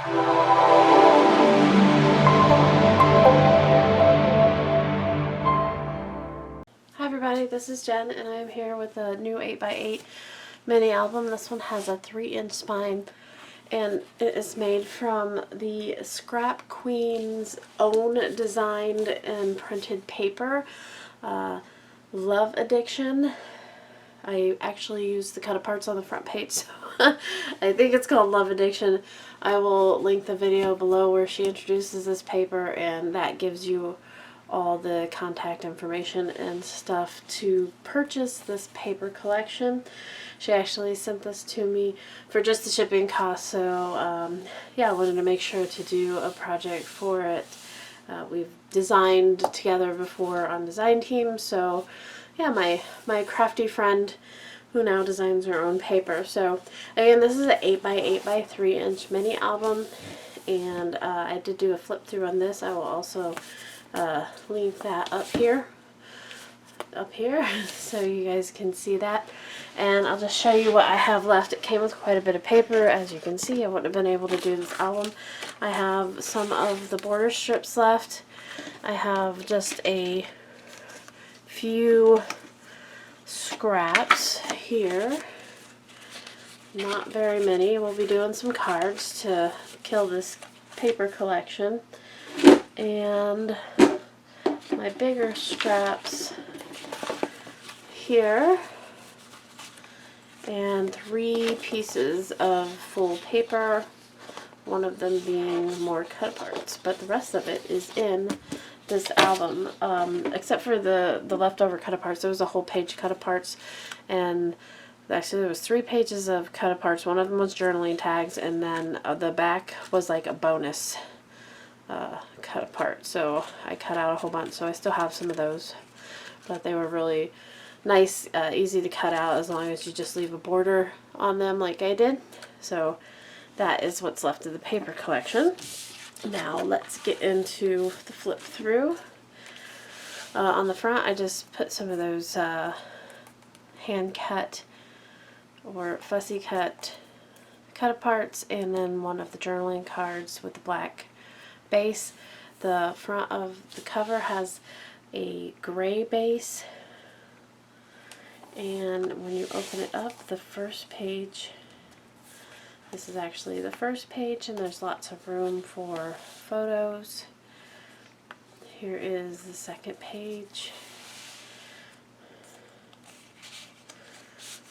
Hi everybody, this is Jen and I'm here with a new 8x8 mini album. This one has a 3-inch spine and it is made from the Scrap Queen's own designed and printed paper, Love Addiction. I actually used the cut-aparts on the front page, so I think it's called Love Addiction. I will link the video below where she introduces this paper, and that gives you all the contact information and stuff to purchase this paper collection. She actually sent this to me for just the shipping cost, so yeah, I wanted to make sure to do a project for it. We've designed together before on design teams, so yeah, my crafty friend who now designs her own paper. So again, this is an 8x8 by 3-inch mini album, and I did do a flip through on this. I will also link that up here so you guys can see that, and I'll just show you what I have left. It came with quite a bit of paper. As you can see, I wouldn't have been able to do this album. I have some of the border strips left. I have just a few scraps here, not very many. We'll be doing some cards to kill this paper collection, and my bigger scraps here, and 3 pieces of full paper, one of them being more cut parts, but the rest of it is in this album, except for the leftover cut-aparts. There was a whole page cut-aparts, and actually there was 3 pages of cut-aparts. One of them was journaling tags, and then the back was like a bonus cut-apart. So I cut out a whole bunch, so I still have some of those, but they were really nice, easy to cut out as long as you just leave a border on them like I did. So that is what's left of the paper collection. Now let's get into the flip through. On the front, I just put some of those hand cut or fussy cut cut-aparts, and then one of the journaling cards with the black base. The front of the cover has a gray base, and when you open it up, the first page, this is actually the first page, and there's lots of room for photos. Here is the second page.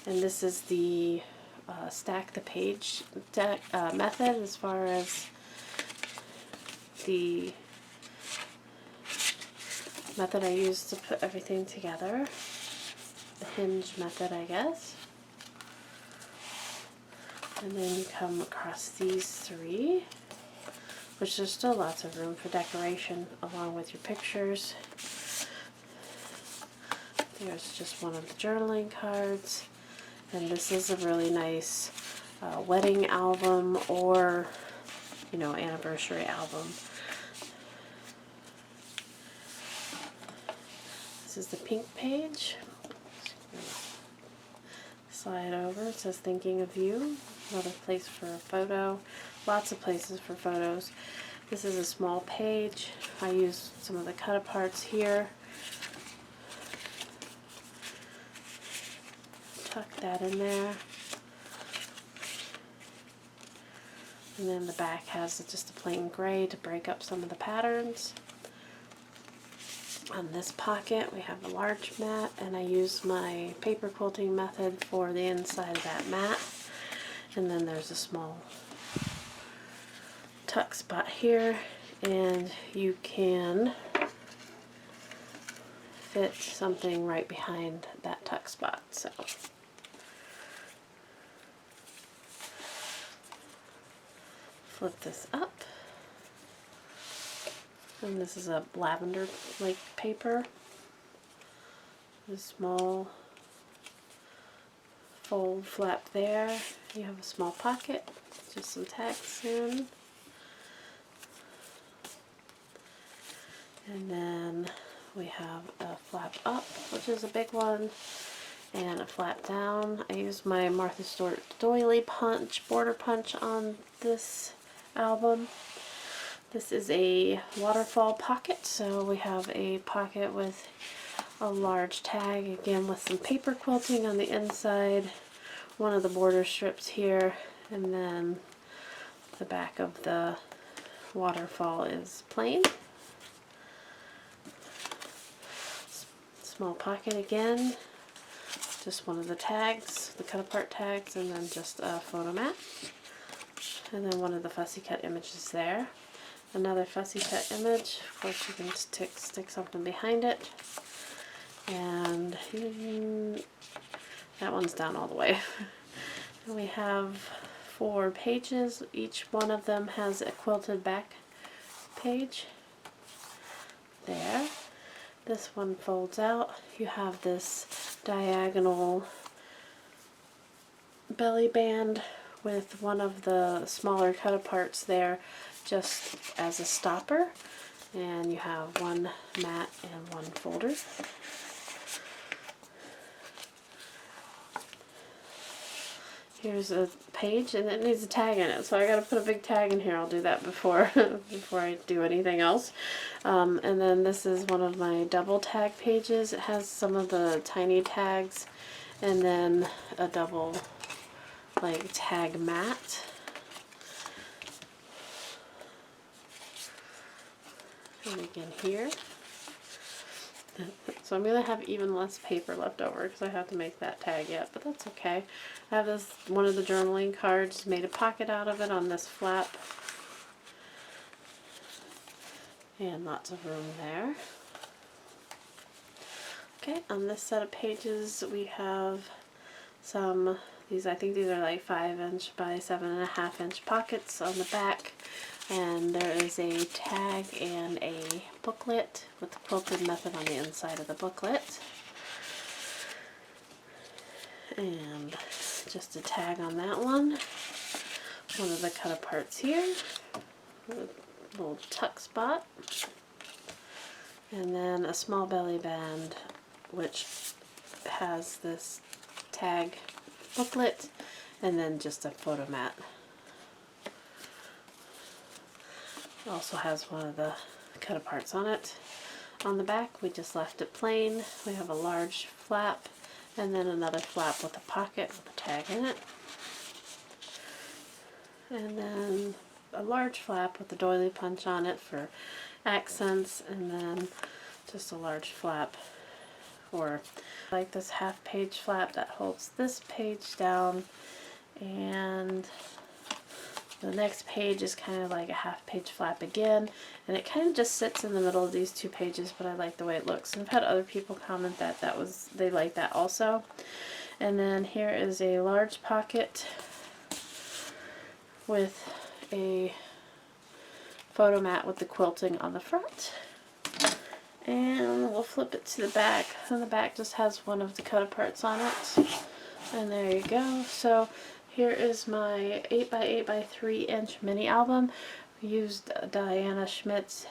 And this is the stack the page method, as far as the method I use to put everything together. The hinge method, I guess. And then you come across these 3, which there's still lots of room for decoration along with your pictures. There's just one of the journaling cards, and this is a really nice wedding album, or, you know, anniversary album. This is the pink page. Slide over, it says thinking of you. Another place for a photo. Lots of places for photos. This is a small page. I used some of the cut-aparts here. Tuck that in there. And then the back has just a plain gray to break up some of the patterns. On this pocket, we have a large mat, and I use my paper quilting method for the inside of that mat. And then there's a small tuck spot here, and you can fit something right behind that tuck spot. So flip this up, and this is a lavender like paper. A small fold flap there. You have a small pocket, just some text in. And then we have a flap up, which is a big one, and a flap down. I used my Martha Stewart doily punch, border punch on this album. This is a waterfall pocket, so we have a pocket with a large tag, again with some paper quilting on the inside, one of the border strips here, and then the back of the waterfall is plain. Small pocket again, just one of the tags, the cut apart tags, and then just a photo mat. And then one of the fussy cut images there. Another fussy cut image, of course you can stick something behind it. And that one's down all the way. And we have 4 pages. Each one of them has a quilted back page. There. This one folds out. You have this diagonal belly band with one of the smaller cut aparts there just as a stopper. And you have one mat and one folder. Here's a page, and it needs a tag in it, so I gotta put a big tag in here. I'll do that before before I do anything else. And then this is one of my double tag pages. It has some of the tiny tags, and then a double like tag mat. And again here. So I'm going to have even less paper left over because I have to make that tag yet, but that's okay. I have this, one of the journaling cards, made a pocket out of it on this flap. And lots of room there. Okay, on this set of pages we have some, I think these are like 5" by 7.5" pockets on the back. And there is a tag and a booklet with the quilted method on the inside of the booklet. And just a tag on that one. One of the cut aparts here. A little tuck spot. And then a small belly band which has this tag booklet and then just a photo mat. Also has one of the cut aparts on it. On the back we just left it plain. We have a large flap and then another flap with a pocket with a tag in it. And then a large flap with a doily punch on it for accents, and then just a large flap for like this half page flap that holds this page down, and the next page is kind of like a half page flap again, and it kind of just sits in the middle of these 2 pages, but I like the way it looks. And I've had other people comment that they like that also. And then here is a large pocket with a photo mat with the quilting on the front. And we'll flip it to the back, and the back just has one of the cut aparts on it. And there you go. So here is my 8x8 by 3" mini album. I used Diana Schmidt's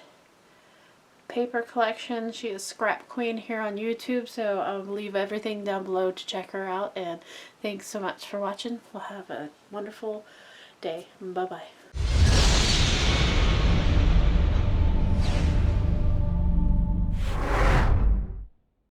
paper collection. She is Scrap Queen here on YouTube, so I'll leave everything down below to check her out. And thanks so much for watching. We'll have a wonderful day. Bye bye.